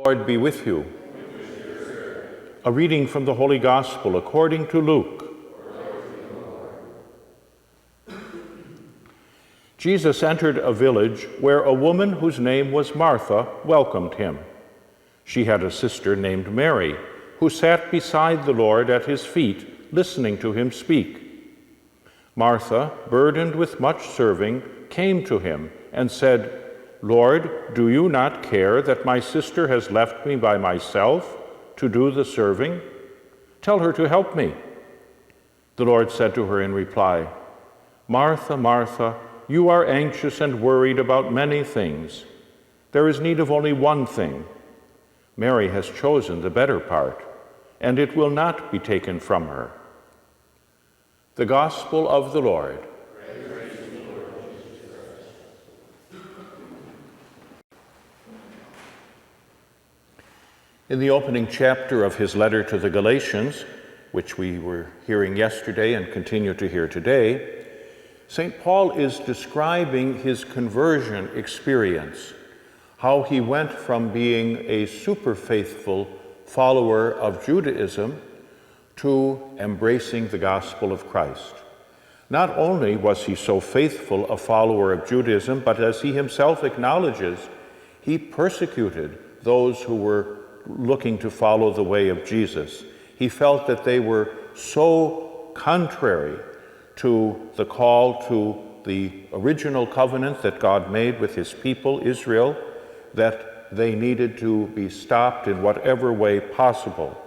Lord be with you. A reading from the Holy Gospel according to Luke. Jesus entered a village where a woman whose name was Martha welcomed him. She had a sister named Mary, who sat beside the Lord at his feet, listening to him speak. Martha, burdened with much serving, came to him and said, "Lord, do you not care that my sister has left me by myself to do the serving? Tell her to help me." The Lord said to her in reply, "Martha, Martha, you are anxious and worried about many things. There is need of only one thing. Mary has chosen the better part, and it will not be taken from her." The Gospel of the Lord. In the opening chapter of his letter to the Galatians, which we were hearing yesterday and continue to hear today, St. Paul is describing his conversion experience, how he went from being a super faithful follower of Judaism to embracing the gospel of Christ. Not only was he so faithful a follower of Judaism, but as he himself acknowledges, he persecuted those who were looking to follow the way of Jesus. He felt that they were so contrary to the call to the original covenant that God made with his people, Israel, that they needed to be stopped in whatever way possible.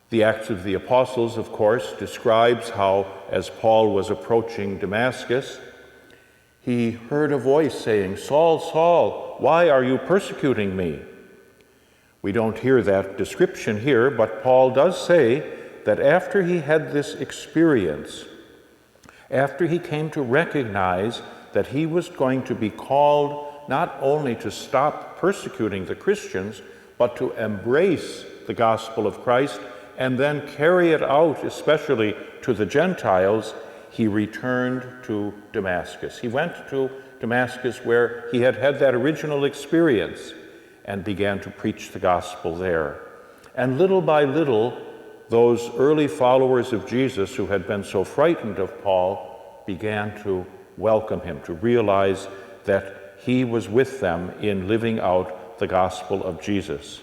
The Acts of the Apostles, of course, describes how, as Paul was approaching Damascus, he heard a voice saying, "Saul, Saul, why are you persecuting me?" We don't hear that description here, but Paul does say that after he had this experience, after he came to recognize that he was going to be called not only to stop persecuting the Christians, but to embrace the gospel of Christ and then carry it out, especially to the Gentiles, he returned to Damascus. He went to Damascus where he had had that original experience and began to preach the gospel there. And little by little, those early followers of Jesus who had been so frightened of Paul began to welcome him, to realize that he was with them in living out the gospel of Jesus.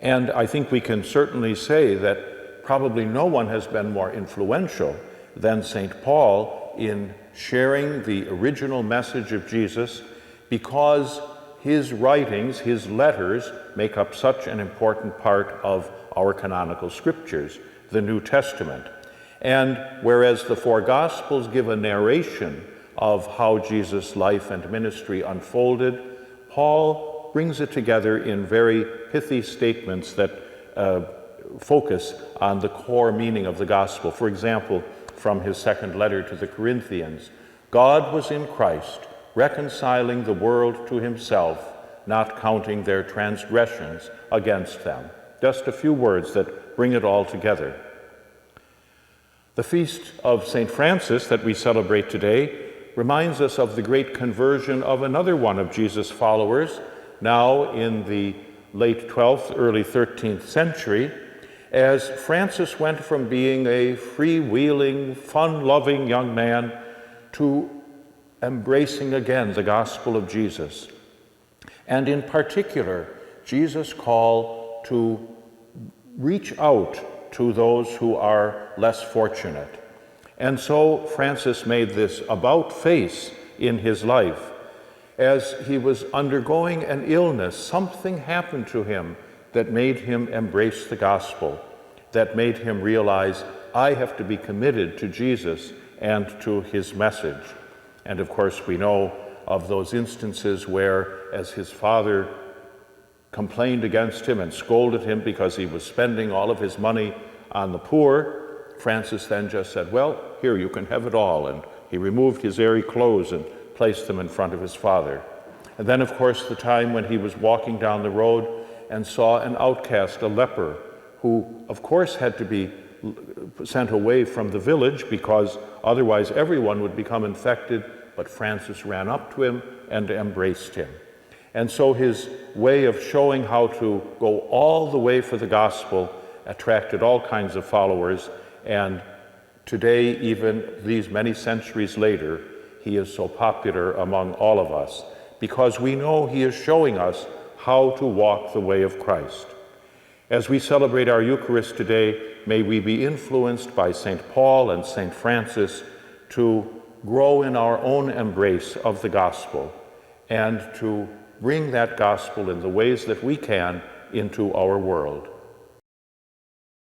And I think we can certainly say that probably no one has been more influential than St. Paul in sharing the original message of Jesus, because his writings, his letters, make up such an important part of our canonical scriptures, the New Testament. And whereas the four Gospels give a narration of how Jesus' life and ministry unfolded, Paul brings it together in very pithy statements that focus on the core meaning of the gospel. For example, from his second letter to the Corinthians, God was in Christ, reconciling the world to himself, not counting their transgressions against them. Just a few words that bring it all together. The feast of St. Francis that we celebrate today reminds us of the great conversion of another one of Jesus' followers, now in the late 12th, early 13th century, as Francis went from being a freewheeling, fun-loving young man to embracing again the gospel of Jesus. And in particular, Jesus' call to reach out to those who are less fortunate. And so Francis made this about-face in his life. As he was undergoing an illness, something happened to him that made him embrace the gospel, that made him realize, I have to be committed to Jesus and to his message. And of course, we know of those instances where, as his father complained against him and scolded him because he was spending all of his money on the poor, Francis then just said, well, here, you can have it all. And he removed his airy clothes and placed them in front of his father. And then, of course, the time when he was walking down the road and saw an outcast, a leper, who, of course, had to be sent away from the village because otherwise everyone would become infected, but Francis ran up to him and embraced him. And so his way of showing how to go all the way for the gospel attracted all kinds of followers. And today, even these many centuries later, he is so popular among all of us because we know he is showing us how to walk the way of Christ. As we celebrate our Eucharist today, may we be influenced by St. Paul and St. Francis to grow in our own embrace of the gospel and to bring that gospel in the ways that we can into our world.